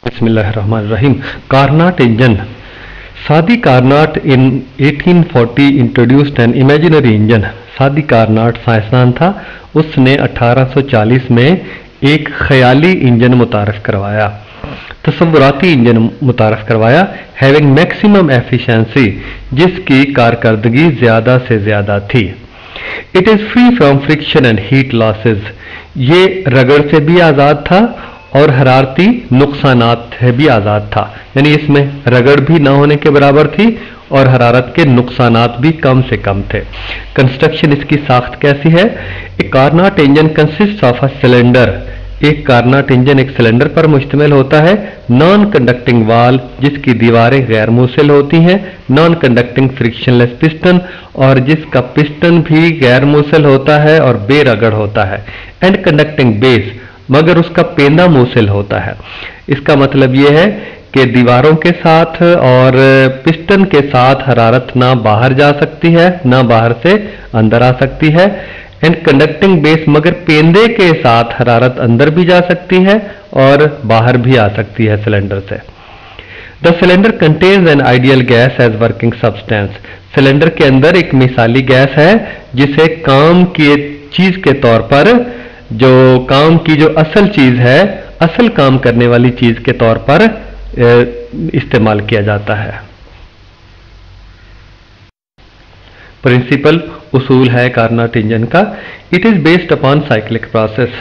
बिस्मिल्लाहिर्रहमानिर्रहीम। कार्नाट इंजन। सादी कार्नाट इन 1840 introduced an imaginary engine. सादी कार्नाट साइंसदान था, उसने 1840 में एक ख्याली इंजन मुतारफ़ करवाया, तसव्वुराती इंजन मुतारफ़ करवाया, हैविंग मैक्सिमम एफिशिएंसी, जिसकी कारकर्दगी ज़्यादा से ज़्यादा थी। It is free from friction and heat losses. ये रगड़ से भी आज़ाद था और हरारती नुकसानात से भी आज़ाद था, यानी इसमें रगड़ भी ना होने के बराबर थी और हरारत के नुकसानात भी कम से कम थे। कंस्ट्रक्शन इसकी साख्त कैसी है? एक Carnot engine consist of a cylinder. एक कार्नाट इंजन एक सिलेंडर पर मुश्तमिल होता है, नॉन कंडक्टिंग वाल, जिसकी दीवारें गैर मूसल होती हैं, नॉन कंडक्टिंग फ्रिक्शनलेस पिस्टन, और जिसका पिस्टन भी गैर मूसल होता है और बेरगड़ होता है, एंड कंडक्टिंग बेस, मगर उसका पेंदा मूसल होता है। इसका मतलब यह है कि दीवारों के साथ और पिस्टन के साथ हरारत ना बाहर जा सकती है, ना बाहर से अंदर आ सकती है, एंड कंडक्टिंग बेस, मगर पेंदे के साथ हरारत अंदर भी जा सकती है और बाहर भी आ सकती है सिलेंडर से। The cylinder contains an ideal gas as working substance. Cylinder के अंदर एक मिसाली गैस है जिसे काम की चीज के तौर पर, जो काम की जो असल चीज है, असल काम करने वाली चीज के तौर पर इस्तेमाल किया जाता है। प्रिंसिपल उसूल है कार्नाट इंजन का। It is based upon cyclic process.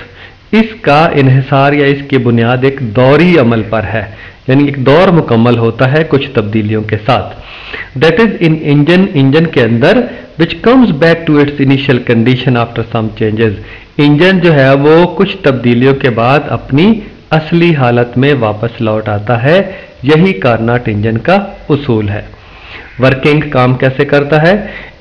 इसका इन्हिसार या इसकी बुनियाद एक दौरी अमल पर है, यानी एक दौर मुकम्मल होता है कुछ तब्दीलियों के साथ। That is in engine, engine के अंदर, which comes back to its initial condition after some changes. Engine जो है वो कुछ तब्दीलियों के बाद अपनी असली हालत में वापस लौट आता है। यही कार्नाट इंजन का उसूल है। वर्किंग काम कैसे करता है?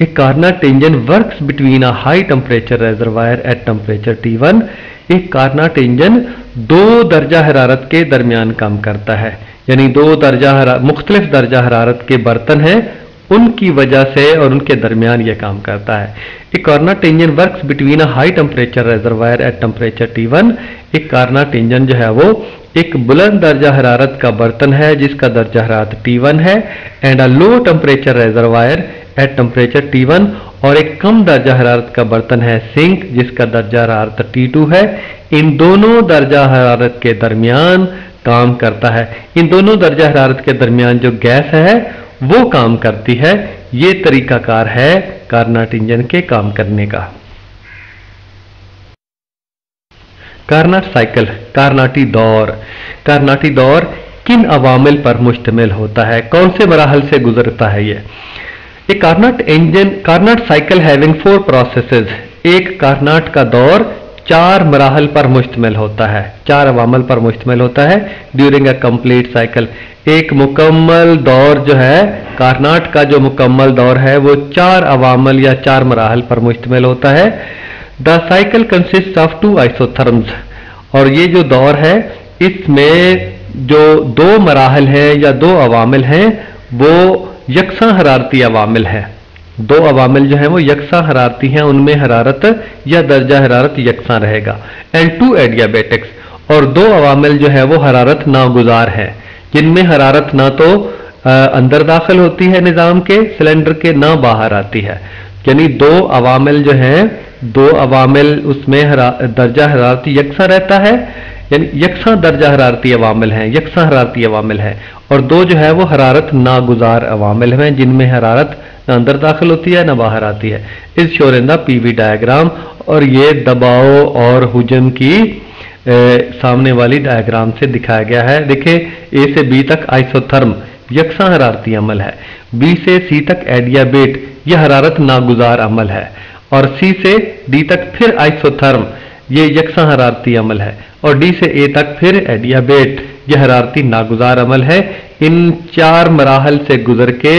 एक Carnot engine works between a high temperature reservoir at temperature T1। एक कार्नाट इंजन 2 दर्जा हरारत के दरमियान काम करता है, यानी 2 दर्जा मुख्तलिफ दर्जा हरारत के बर्तन हैं, उनकी वजह से और उनके दरमियान यह काम करता है। एक Carnot engine works between a high temperature reservoir at temperature T1। एक कार्नाट इंजन जो है वो एक बुलंद दर्जा हरारत का बर्तन है जिसका दर्जा हरारत T1 है, and a low temperature reservoir at temperature T1, और एक कम दर्जा हरारत का बर्तन है सिंक जिसका दर्जा हरारत T2 है। इन दोनों दर्जा हरारत के दरमियान काम करता है। इन दोनों दर्जा हरारत के दरमियान जो गैस है वो काम करती है। ये तरीकाकार है कार्नाट इंजन के काम करने का। कार्नाट साइकिल, कार्नाटी दौर। कार्नाटी दौर किन अवामिल पर मुश्तमिल होता है, कौन से मराहल से गुजरता है ये? एक Carnot engine, Karnat cycle having 4 processes. एक कार्नाट का दौर 4 मराहल पर मुश्तमिल होता है, 4 अवामिल पर मुश्तमिल होता है। ड्यूरिंग अ कंप्लीट साइकिल, एक मुकम्मल दौर जो है, कार्नाट का जो मुकम्मल दौर है वो 4 अवामिल या 4 मराहल पर मुश्तमिल होता है। The cycle consist of 2 isotherms. और ये जो दौर है इसमें जो 2 मराहल हैं या 2 अवामिल हैं वो यकसा हरारती अवामिल हैं। 2 अवामिल जो हैं वो यकसा हरारती हैं, उनमें हरारत या दर्जा हरारत यकसा रहेगा। एंड 2 एडियाबेटिक्स, और 2 अवामिल जो है वो हरारत नागुजार हैं, जिनमें हरारत ना तो अंदर दाखिल होती है निज़ाम के सिलेंडर के, ना बाहर आती है। यानी 2 अवामिल जो हैं, 2 अवामिल उसमें दर्जा हरारती यकसा रहता है, यानी यकसा दर्जा हरारती अवामिल हैं, यकसा हरारती अवामिल हैं, और 2 जो है वो हरारत नागुजार अवामिल हैं, जिनमें हरारत ना अंदर दाखिल होती है ना बाहर आती है। इस शोर इन द पीवी डायग्राम, और ये दबाव और हुजम की सामने वाली डायग्राम से दिखाया गया है। देखिए, ए से बी तक आइसोथर्म यकसा हरारती अमल है, बी से सी तक एडियाबेट यह हरारत नागुजार अमल है, और सी से डी तक फिर आइसोथर्म ये यकसा हरारती अमल है, और डी से ए तक फिर एडियाबेट यह हरारती नागुजार अमल है। इन 4 मराहल से गुजर के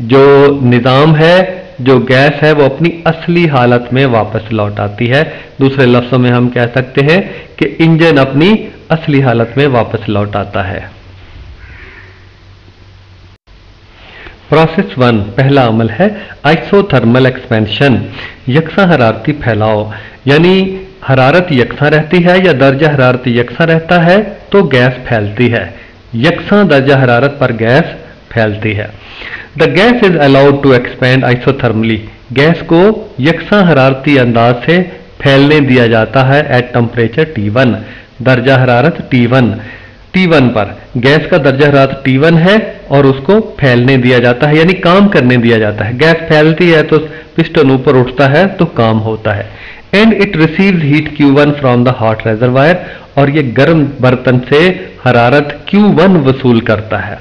जो निज़ाम है, जो गैस है, वो अपनी असली हालत में वापस लौट आती है। दूसरे लफ्ज़ों में हम कह सकते हैं कि इंजन अपनी असली हालत में वापस लौट आता है। प्रोसेस 1, पहला अमल है आइसोथर्मल एक्सपेंशन, यकसा हरारती फैलाव। यानी हरारत यकसा रहती है या दर्जा हरारत यकसा रहता है तो गैस फैलती है। यकसां दर्जा हरारत पर गैस फैलती है। The gas is allowed to expand isothermally, gas को यकसां हरारती अंदाज से फैलने दिया जाता है एट टेम्परेचर T1, दर्जा हरारत T1 पर गैस का दर्जा हरारत T1 है और उसको फैलने दिया जाता है, यानी काम करने दिया जाता है। गैस फैलती है तो पिस्टन ऊपर उठता है तो काम होता है। And it receives heat Q1 from the hot reservoir, और ये गर्म बर्तन से हरारत Q1 वसूल करता है।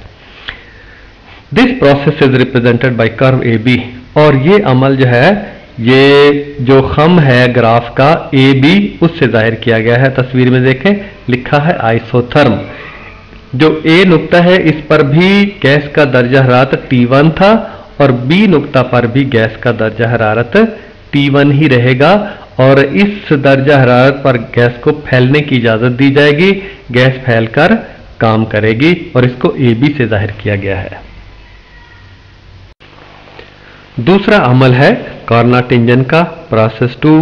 This process is represented by curve AB, और ये अमल जो है, ये जो खम है ग्राफ का AB, उससे जाहिर किया गया है। तस्वीर में देखें, लिखा है आइसोथर्म। जो A नुक्ता है इस पर भी गैस का दर्जा हरारत T1 था और B नुक्ता पर भी गैस का दर्जा हरारत T1 ही रहेगा, और इस दर्जा हरारत पर गैस को फैलने की इजाजत दी जाएगी। गैस फैलकर काम करेगी, और इसको AB से जाहिर किया गया है। दूसरा अमल है कार्नोट इंजन का, प्रोसेस 2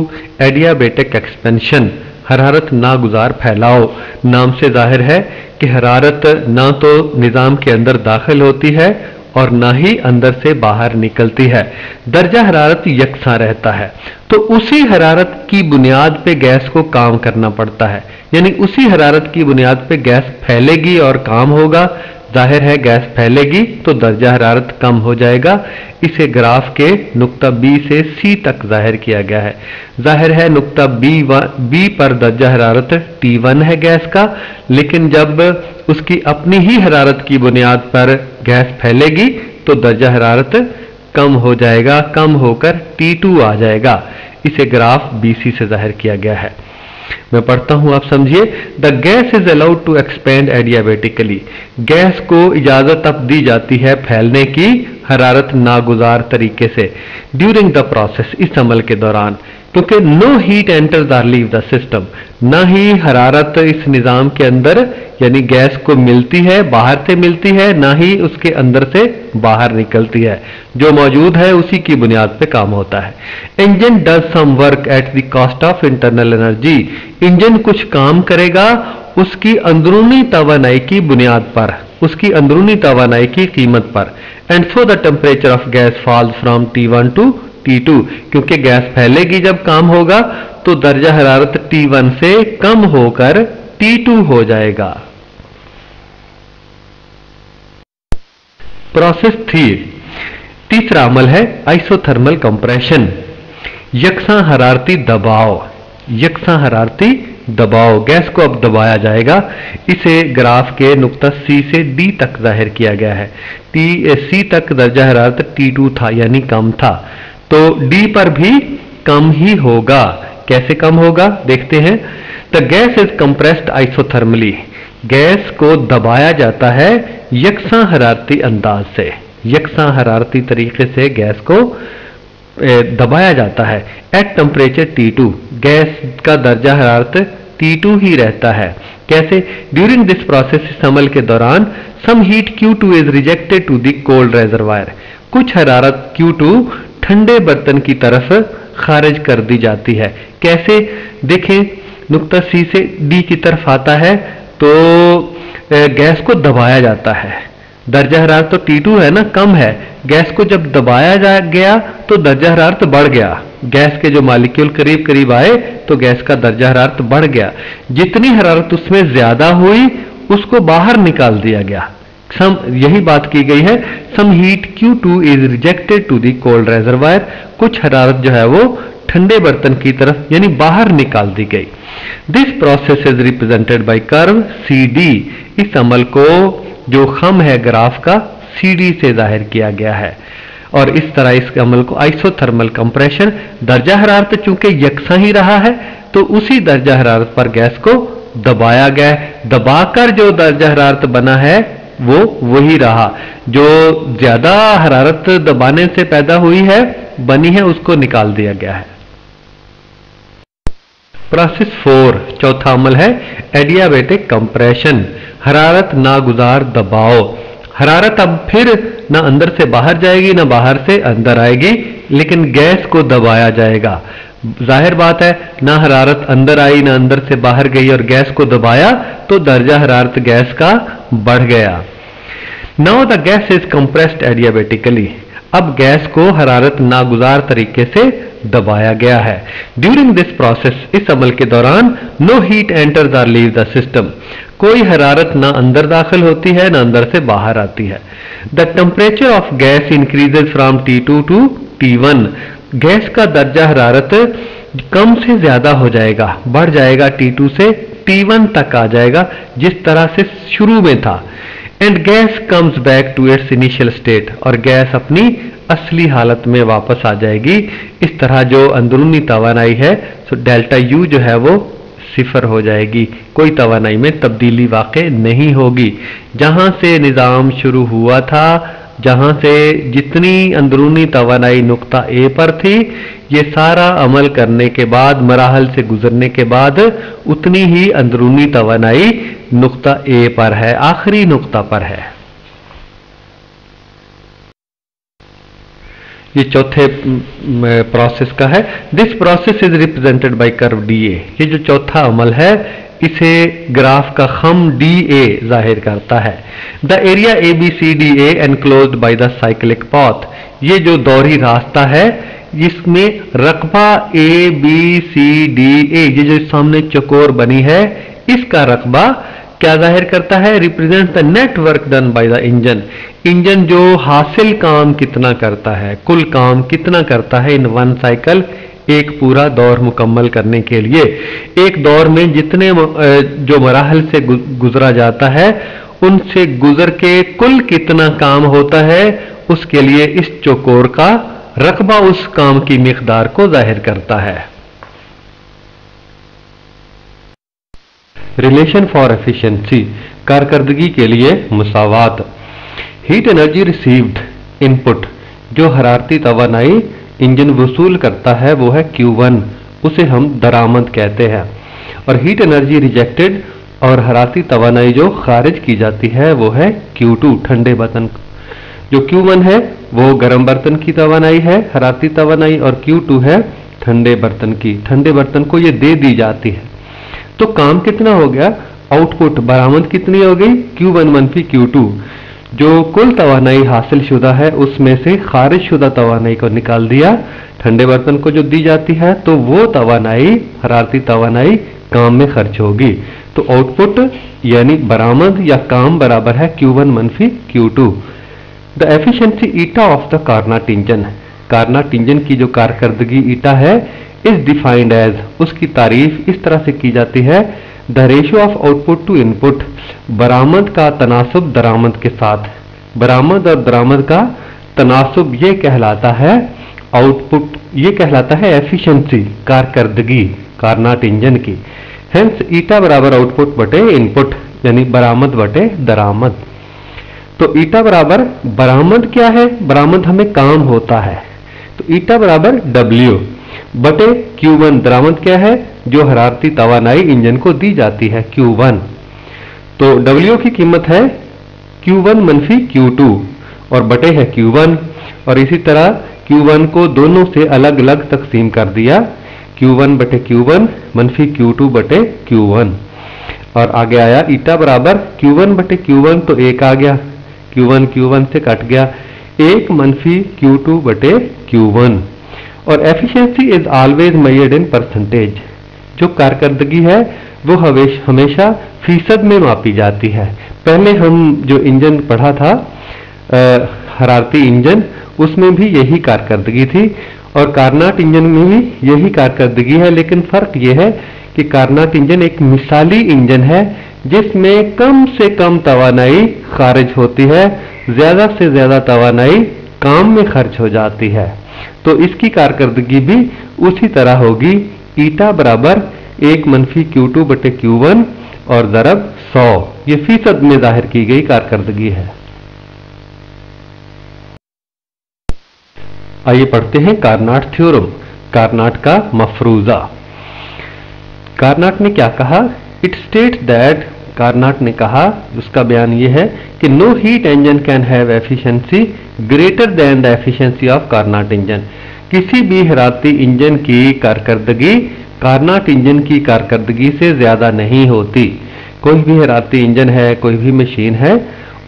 एडियाबेटिक एक्सपेंशन, हरारत नागुजार फैलाव। नाम से जाहिर है कि हरारत ना तो निज़ाम के अंदर दाखिल होती है और ना ही अंदर से बाहर निकलती है। दर्जा हरारत यकसा रहता है, तो उसी हरारत की बुनियाद पे गैस को काम करना पड़ता है, यानी उसी हरारत की बुनियाद पे गैस फैलेगी और काम होगा। जाहिर है गैस फैलेगी तो दर्जा हरारत कम हो जाएगा। इसे ग्राफ के नुक्ता B से C तक जाहिर किया गया है। जाहिर है नुक्ता B पर दर्जा हरारत T1 है गैस का, लेकिन जब उसकी अपनी ही हरारत की बुनियाद पर गैस फैलेगी तो दर्जा हरारत कम हो जाएगा, कम होकर T2 आ जाएगा। इसे ग्राफ BC से जाहिर किया गया है। मैं पढ़ता हूं, आप समझिए। The gas is allowed to expand adiabatically, gas को इजाजत अब दी जाती है फैलने की हरारत नागुजार तरीके से। ड्यूरिंग द प्रोसेस, इस अमल के दौरान, क्योंकि नो हीट एंटर्स और लीव द सिस्टम, ना ही हरारत इस निज़ाम के अंदर यानी गैस को मिलती है, बाहर से मिलती है, ना ही उसके अंदर से बाहर निकलती है। जो मौजूद है उसी की बुनियाद पे काम होता है। Engine does some work at the cost of internal energy, engine कुछ काम करेगा उसकी अंदरूनी तवानाई की बुनियाद पर, उसकी अंदरूनी तवानाई की कीमत पर। And so the temperature of gas falls from T1 to T2, क्योंकि गैस फैलेगी जब काम होगा तो दर्जा हरारत T1 से कम होकर T2 हो जाएगा। प्रोसेस 3, तीसरा अमल है आइसोथर्मल कंप्रेशन, यकसां हरारती दबाव। यकसां हरारती दबाव, गैस को अब दबाया जाएगा। इसे ग्राफ के नुक्ता C से D तक जाहिर किया गया है। C तक दर्जा हरारत T2 था, यानी कम था, तो D पर भी कम ही होगा। कैसे कम होगा देखते हैं। The gas is compressed isothermally, gas को दबाया जाता है यकसां हरारती अंदाज से, यकसां हरारती तरीके से गैस को दबाया जाता है। एट टेम्परेचर T2, गैस का दर्जा हरारत T2 ही रहता है। कैसे? ड्यूरिंग दिस प्रोसेस, इस अमल के दौरान, some heat Q2 is rejected to the cold reservoir, कुछ हरारत Q2 ठंडे बर्तन की तरफ खारिज कर दी जाती है। कैसे? देखें, नुक्ता C से D की तरफ आता है तो गैस को दबाया जाता है। दर्जा हरारत तो T2 है ना, कम है। गैस को जब दबाया जा गया तो दर्जा हरारत बढ़ गया। गैस के जो मालिक्यूल करीब करीब आए तो गैस का दर्जा हरारत बढ़ गया। जितनी हरारत उसमें ज्यादा हुई उसको बाहर निकाल दिया गया। यही बात की गई है। Some heat Q2 is rejected to the cold reservoir, कुछ हरारत जो है वो ठंडे बर्तन की तरफ यानी बाहर निकाल दी गई। This process is represented by curve CD, इस अमल को जो खम है ग्राफ का CD से जाहिर किया गया है। और इस तरह इस अमल को आइसोथर्मल कंप्रेशन, दर्जा हरारत चूंकि यकसा ही रहा है तो उसी दर्जा हरारत पर गैस को दबाया गया, दबाकर जो दर्जा हरारत बना है वो वही रहा। जो ज्यादा हरारत दबाने से पैदा हुई है, बनी है, उसको निकाल दिया गया है। प्रोसेस 4, चौथा अमल है एडियाबेटिक कंप्रेशन, हरारत नागुजार दबाव। हरारत अब फिर ना अंदर से बाहर जाएगी ना बाहर से अंदर आएगी, लेकिन गैस को दबाया जाएगा। जाहिर बात है, ना हरारत अंदर आई ना अंदर से बाहर गई और गैस को दबाया तो दर्जा हरारत गैस का बढ़ गया। Now the gas is compressed adiabatically. अब गैस को हरारत नागुजार तरीके से दबाया गया है। ड्यूरिंग दिस प्रोसेस, इस अमल के दौरान नो हीट एंटर्स और लीव द सिस्टम। कोई हरारत ना अंदर दाखिल होती है ना अंदर से बाहर आती है। The temperature of gas increases from T2 to T1। Gas का दर्जा हरारत कम से ज्यादा हो जाएगा, बढ़ जाएगा, T2 से T1 तक आ जाएगा जिस तरह से शुरू में था। And gas comes back to its initial state, और गैस अपनी असली हालत में वापस आ जाएगी। इस तरह जो अंदरूनी तवानाई है, सो डेल्टा यू जो है वो सिफर हो जाएगी, कोई तवानाई में तब्दीली वाक़ई नहीं होगी। जहां से निज़ाम शुरू हुआ था, जहां से जितनी अंदरूनी तवानाई नुक्ता ए पर थी, ये सारा अमल करने के बाद, मराहल से गुजरने के बाद उतनी ही अंदरूनी तवानाई नुक्ता ए पर है, आखिरी नुक्ता पर है। ये चौथे प्रोसेस का है। This process is represented by curve D A. ये जो चौथा अमल है इसे ग्राफ का खम डी ए जाहिर करता है। The area A B C D A enclosed by the cyclic path. ये जो दौरी रास्ता है जिसमें रकबा ए बी सी डी ए, ये जो सामने चकोर बनी है, इसका रकबा क्या जाहिर करता है? Represent the net work done by the engine. Engine जो हासिल काम कितना करता है, कुल काम कितना करता है इन वन साइकिल, एक पूरा दौर मुकम्मल करने के लिए। एक दौर में जितने जो मराहल से गुजरा जाता है उनसे गुजर के कुल कितना काम होता है, उसके लिए इस चौकोर का रकबा उस काम की मिकदार को जाहिर करता है। रिलेशन फॉर एफिशिएंसी, कारकर्दगी के लिए मुसावात। हीट एनर्जी रिसीव्ड इनपुट, जो हरारती तवानाई इंजन वसूल करता है वो है Q1, उसे हम दरामद कहते हैं। और हीट एनर्जी रिजेक्टेड, और हरारती तवानाई जो खारिज की जाती है वो है Q2, ठंडे बर्तन। जो Q1 है वो गर्म बर्तन की तवानाई है, हरारती तवानाई, और Q2 है ठंडे बर्तन की। ठंडे बर्तन को ये दे दी जाती है। तो काम कितना हो गया? आउटपुट बरामद कितनी हो गई? Q1 मनफी Q2। जो कुल तवानाई हासिल शुदा है उसमें से खारिज शुदा तवानाई को निकाल दिया, ठंडे बर्तन को जो दी जाती है, तो वो तवानाई, हरारती तवानाई काम में खर्च होगी। तो आउटपुट यानी बरामद या काम बराबर है Q1 मनफी Q2। The efficiency eta of the Carnot engine. Carnot engine की जो कारकर्दगी ईटा है इज डिफाइंड एज, उसकी तारीफ इस तरह से की जाती है, the ratio of output to input, बरामद का तनासुब दरामद के साथ। बरामद और दरामद का तनासुब ये कहलाता है आउटपुट, ये कहलाता है एफिशिएंसी, कारकर्दगी कार्नाट इंजन की। हेंस ईटा बराबर आउटपुट बटे इनपुट, यानी बरामद बटे दरामद। तो ईटा बराबर बरामद क्या है? बरामद हमें काम होता है, तो ईटा बराबर W बटे Q1। दरामद क्या है? जो हरारती तवानाई इंजन को दी जाती है, Q1। तो W की कीमत है Q1 मनफी Q2 और बटे है Q1। और इसी तरह Q1 को दोनों से अलग अलग तकसीम कर दिया, Q1 बटे Q1 मनफी Q2 बटे Q1। और आगे आया ईटा बराबर Q1 बटे Q1, तो एक आ गया, Q1 Q1 से कट गया, 1 मनफी Q2 बटे Q1। और efficiency is always measured in percentage. जो कारकर्दगी है वो हमेशा फीसद में मापी जाती है। पहले हम जो इंजन पढ़ा था हरारती इंजन, उसमें भी यही कारकर्दगी थी, और कार्नाट इंजन में भी यही कारकर्दगी है। लेकिन फर्क यह है कि कार्नाट इंजन एक मिसाली इंजन है जिसमें कम से कम तवानाई खारिज होती है, ज्यादा से ज्यादा तवानाई काम में खर्च हो जाती है। तो इसकी कारकर्दगी भी उसी तरह होगी, ईटा बराबर 1 मनफी Q2 बटे Q1 और ज़रब 100। ये फीसद में जाहिर की गई कारकर्दगी है। आइए पढ़ते हैं कार्नाट थ्योरम, कार्नाट का मफरूजा। कार्नाट ने क्या कहा? इट स्टेट दैट, कार्नाट ने कहा, उसका बयान यह है कि no heat engine can have efficiency greater than the efficiency of Carnot engine. किसी भी हरारती इंजन की कारकर्दगी कारनाट इंजन की कारकर्दगी से ज्यादा नहीं होती। कोई भी हरारती इंजन है, कोई भी मशीन है,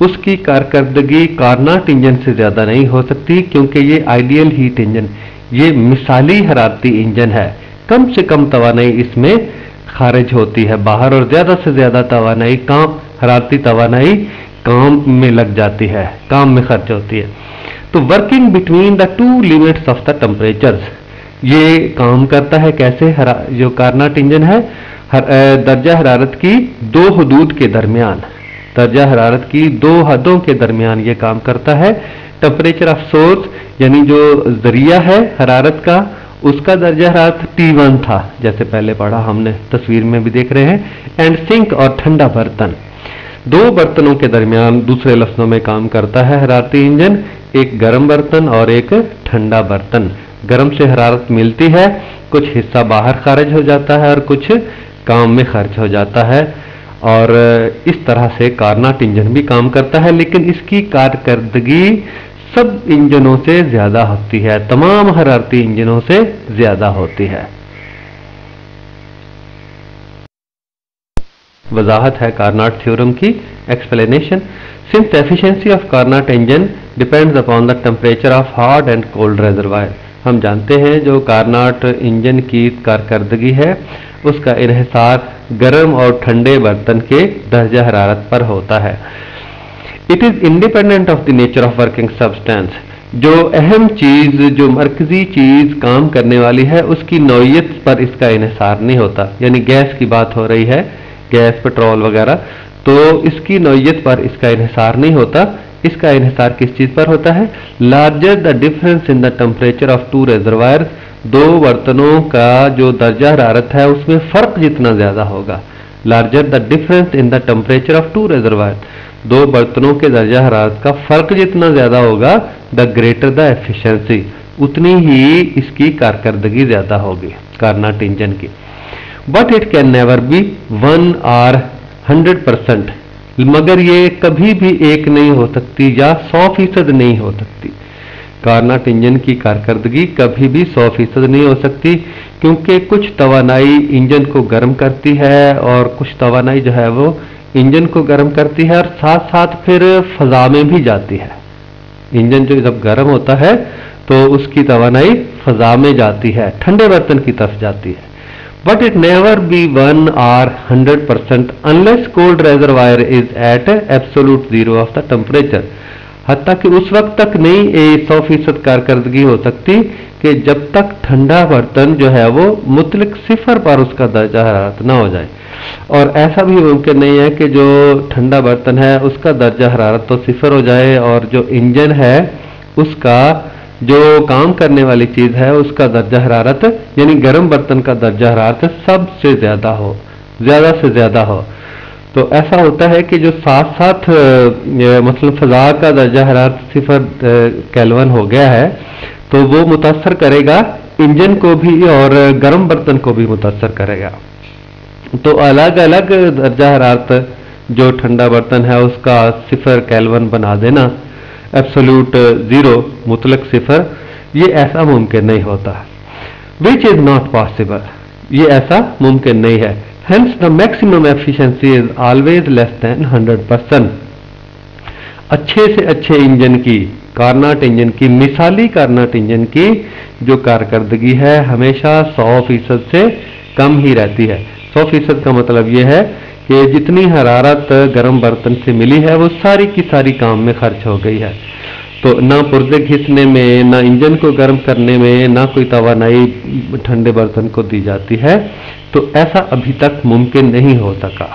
उसकी कारकर्दगी कारनाट इंजन से ज्यादा नहीं हो सकती, क्योंकि ये आइडियल हीट इंजन, ये मिसाली हरारती इंजन है। कम से कम तवानाई इसमें खारिज होती है बाहर, और ज्यादा से ज्यादा तवानाई हरारती तवानाई काम में लग जाती है, काम में खर्च होती है। तो working between the two limits of the temperatures, ये काम करता है कैसे? जो कारनाट इंजन है दर्जा हरारत की दो हदूद के दरमियान, दर्जा हरारत की दो हदों के दरमियान ये काम करता है। टेम्परेचर ऑफ सोर्स यानी जो जरिया है हरारत का, उसका दर्जा हरारत T1 था, जैसे पहले पढ़ा हमने, तस्वीर में भी देख रहे हैं। एंड सिंक और ठंडा बर्तन, दो बर्तनों के दरमियान दूसरे लफ्जों में काम करता है हरारती इंजन, एक गर्म बर्तन और एक ठंडा बर्तन। गर्म से हरारत मिलती है, कुछ हिस्सा बाहर खारिज हो जाता है और कुछ काम में खर्च हो जाता है, और इस तरह से कारनाट इंजन भी काम करता है। लेकिन इसकी कारकर्दगी सब इंजनों से ज्यादा होती है, तमाम हरारती इंजनों से ज्यादा होती है। वजाहत है कारनाट थ्योरम की। Explanation, since the efficiency of Carnot engine depends upon the temperature of hot and cold reservoir. हम जानते हैं जो कारनाट इंजन की कारकर्दगी है उसका इन्हिसार गर्म और ठंडे बर्तन के दर्जा हरारत पर होता है। It is independent of the nature of working substance. जो अहम चीज, जो मरकजी चीज काम करने वाली है, उसकी नौयत पर इसका इन्हिसार नहीं होता। यानी गैस की बात हो रही है, गैस, पेट्रोल वगैरह, तो इसकी नौयत पर इसका इन्हिसार नहीं होता। इसका इन्हिसार किस चीज पर होता है? Larger the difference in the temperature of two reservoirs, दो बर्तनों का जो दर्जा हरारत है उसमें फर्क जितना ज्यादा होगा। Larger the difference in the temperature of two reservoir, दो बर्तनों के दर्जा हरारत का फर्क जितना ज्यादा होगा, द ग्रेटर द एफिशिएंसी, उतनी ही इसकी कारकर्दगी ज्यादा होगी कारनाट इंजन की। But it can never be 1 or 100%, मगर ये कभी भी एक नहीं हो सकती या 100% नहीं हो सकती। कारनाट इंजन की कारकर्दगी कभी भी 100% नहीं हो सकती, क्योंकि कुछ तवानाई इंजन को गर्म करती है और कुछ तवानाई जो है वो इंजन को गर्म करती है, और साथ साथ फिर फजा में भी जाती है। इंजन जो जब गर्म होता है तो उसकी तवानाई फजा में जाती है, ठंडे बर्तन की तरफ जाती है। But it never be 1 or 100% unless cold reservoir is at absolute zero of the temperature. हत्ता कि उस वक्त तक नहीं 100% कारकर्दगी हो सकती कि जब तक ठंडा बर्तन जो है वो मुतलक सिफर पर उसका दर्जा हरारत ना हो जाए। और ऐसा भी मुमकिन नहीं है कि जो ठंडा बर्तन है उसका दर्जा हरारत तो सिफर हो जाए और जो इंजन है उसका जो काम करने वाली चीज है उसका दर्जा हरारत यानी गर्म बर्तन का दर्जा हरारत सबसे ज्यादा हो, ज्यादा से ज्यादा हो। तो ऐसा होता है कि जो साथ साथ मतलब फजा का दर्जा हरारत सिफर केल्विन हो गया है तो वो मुतासर करेगा इंजन को भी और गर्म बर्तन को भी मुतासर करेगा। तो अलग अलग दर्जा हरारत जो ठंडा बर्तन है उसका सिफर केल्विन बना देना, एब्सोल्यूट जीरो, मुतलक सिफर, ये ऐसा मुमकिन नहीं होता। विच इज नॉट पॉसिबल, ये ऐसा मुमकिन नहीं है। Hence the maximum efficiency is always less than 100%। अच्छे से अच्छे इंजन की, कारनाट इंजन की, मिसाली कारनाट इंजन की जो कारकर्दगी है हमेशा 100% से कम ही रहती है। 100% का मतलब यह है कि जितनी हरारत गर्म बर्तन से मिली है वो सारी की सारी काम में खर्च हो गई है। तो ना पुर्जे घिसने में, ना इंजन को गर्म करने में, ना कोई तवानाई ठंडे बर्तन को दी जाती है। तो ऐसा अभी तक मुमकिन नहीं हो सका।